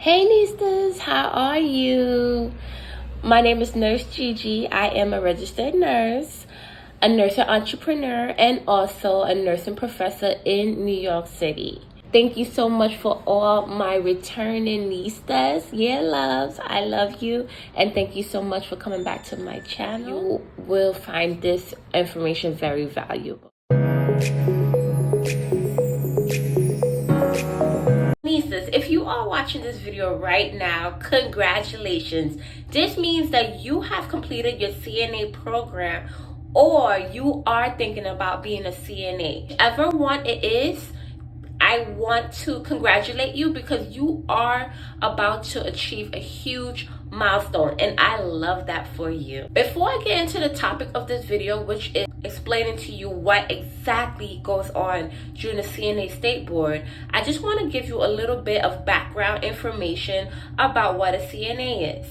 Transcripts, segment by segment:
Hey Nistas, how are you? My name is Nurse Gigi. I am a registered nurse, a nursing entrepreneur, and also a nursing professor in New York City. Thank you so much for all my returning Nistas. Yeah, loves, I love you. And thank you so much for coming back to my channel. You will find this information very valuable. Nieces, if you are watching this video right now, congratulations. This means that you have completed your CNA program or you are thinking about being a CNA. Whichever one it is, I want to congratulate you because you are about to achieve a huge milestone, and I love that for you. Before I get into the topic of this video, which is explaining to you what exactly goes on during the CNA State Board, I just want to give you a little bit of background information about what a CNA is.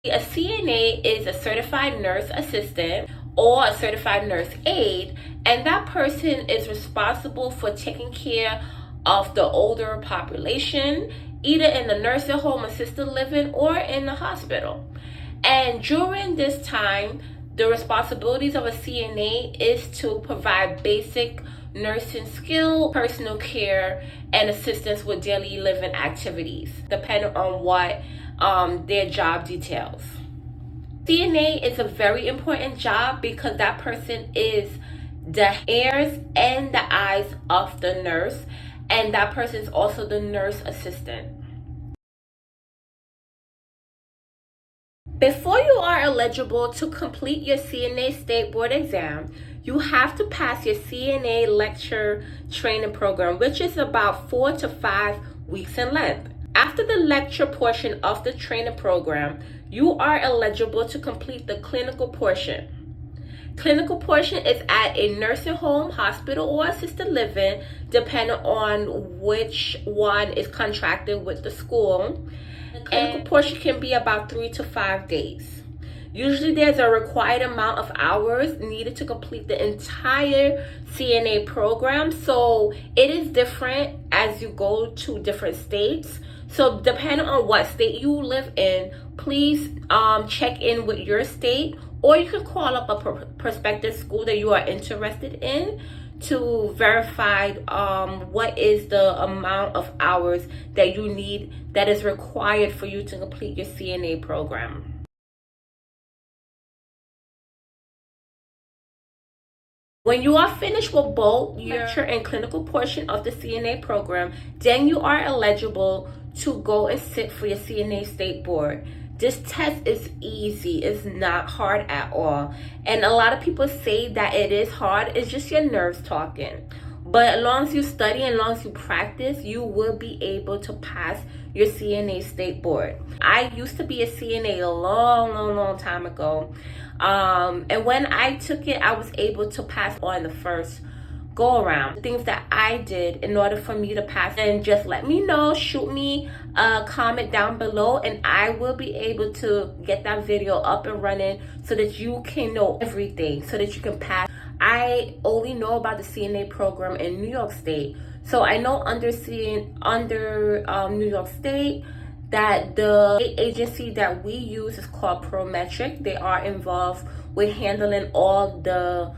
A CNA is a certified nurse assistant or a certified nurse aide, and that person is responsible for taking care of the older population, either in the nursing home, assisted living, or in the hospital. And during this time, the responsibilities of a CNA is to provide basic nursing skill, personal care, and assistance with daily living activities, depending on what their job details. CNA is a very important job because that person is the ears and the eyes of the nurse, and that person is also the nurse assistant. Before you are eligible to complete your CNA State Board exam, you have to pass your CNA lecture training program, which is about 4 to 5 weeks in length. After the lecture portion of the training program, you are eligible to complete the clinical portion. Clinical portion is at a nursing home, hospital, or assisted living, depending on which one is contracted with the school. The clinical portion can be about 3 to 5 days. Usually there's a required amount of hours needed to complete the entire CNA program. So it is different as you go to different states. So depending on what state you live in, please check in with your state, or you can call up a prospective school that you are interested in to verify what is the amount of hours that you need that is required for you to complete your CNA program. When you are finished with both your lecture and clinical portion of the CNA program, then you are eligible to go and sit for your CNA State Board. This test is easy. It's not hard at all. And a lot of people say that it is hard. It's just your nerves talking. But as long as you study and as long as you practice, you will be able to pass your CNA State Board. I used to be a CNA a long time ago. And when I took it, I was able to pass on the first go around. The things that I did in order for me to pass, and just let me know, shoot me a comment down below, and I will be able to get that video up and running so that you can know everything, so that you can pass. I only know about the CNA program in New York State, so I know under New York State that the agency that we use is called Prometric. They are involved with handling all the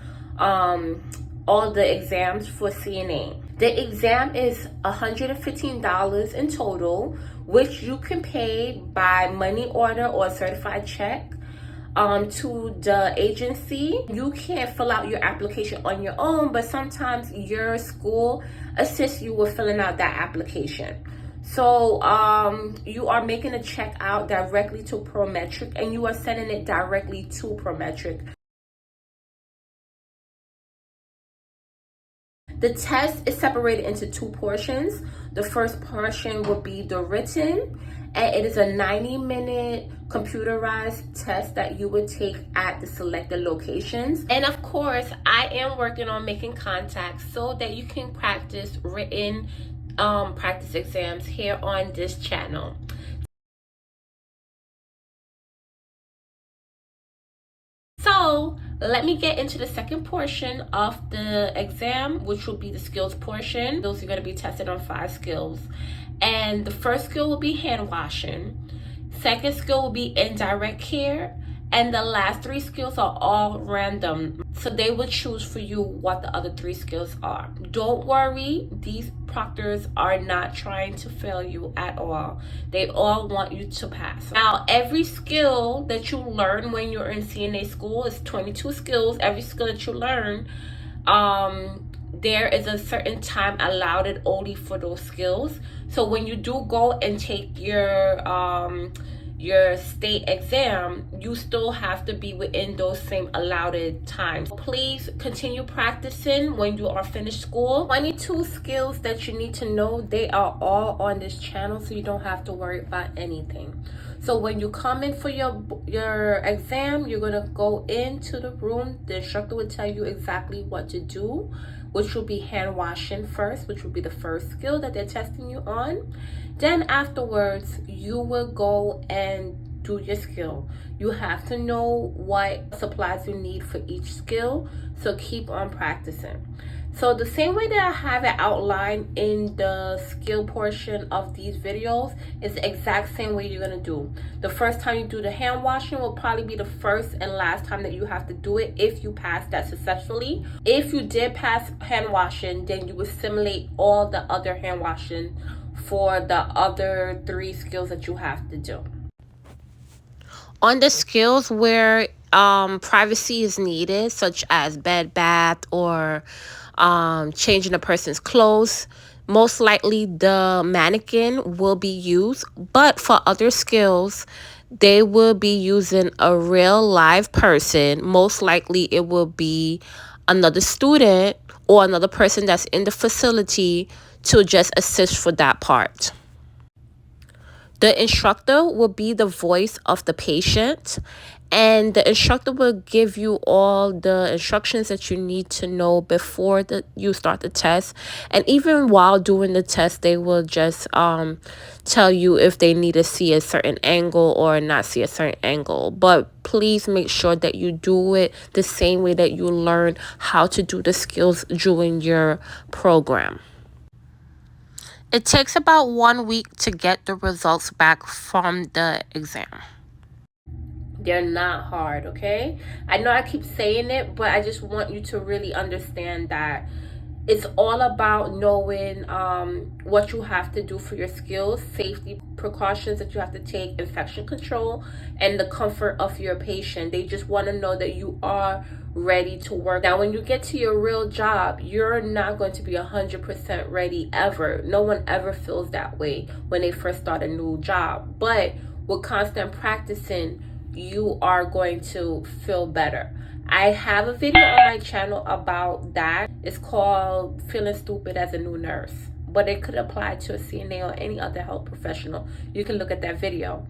exams for CNA. The exam is $115 in total, which you can pay by money order or certified check to the agency. You can fill out your application on your own, but sometimes your school assists you with filling out that application. So you are making a check out directly to Prometric, and you are sending it directly to Prometric. The test is separated into 2 portions. The first portion will be the written, and it is a 90-minute computerized test that you would take at the selected locations. And of course, I am working on making contacts so that you can practice written practice exams here on this channel. So Let me get into the second portion of the exam, which will be the skills portion. Those are going to be tested on 5 skills. And the first skill will be hand washing. Second skill will be indirect care. And the last 3 skills are all random. So they will choose for you what the other 3 skills are. Don't worry, these proctors are not trying to fail you at all. They all want you to pass. Now, every skill that you learn when you're in CNA school is 22 skills. Every skill that you learn, there is a certain time allotted only for those skills. So when you do go and take your state exam, you still have to be within those same allotted times. Please continue practicing when you are finished school. 22 skills that you need to know, they are all on this channel, so you don't have to worry about anything. So when you come in for your exam, you're gonna go into the room. The instructor will tell you exactly what to do, which will be hand washing first, which will be the first skill that they're testing you on. Then afterwards, you will go and do your skill. You have to know what supplies you need for each skill, so keep on practicing. So the same way that I have it outlined in the skill portion of these videos is the exact same way you're gonna do. The first time you do the hand washing will probably be the first and last time that you have to do it if you pass that successfully. If you did pass hand washing, then you would simulate all the other hand washing for the other 3 skills that you have to do. On the skills where privacy is needed, such as bed bath or changing a person's clothes, most likely the mannequin will be used. But for other skills, they will be using a real live person. Most likely it will be another student or another person that's in the facility to just assist for that part. The instructor will be the voice of the patient, and the instructor will give you all the instructions that you need to know before you start the test. And even while doing the test, they will just tell you if they need to see a certain angle or not see a certain angle. But please make sure that you do it the same way that you learn how to do the skills during your program. It takes about 1 week to get the results back from the exam. They're not hard, okay? I know I keep saying it, but I just want you to really understand that it's all about knowing what you have to do for your skills, safety precautions that you have to take, infection control, and the comfort of your patient. They just want to know that you are ready to work. Now, when you get to your real job, you're not going to be 100% ready ever. No one ever feels that way when they first start a new job. But with constant practicing, you are going to feel better. I have a video on my channel about that. It's called Feeling Stupid as a New Nurse, but it could apply to a CNA or any other health professional. You can look at that video.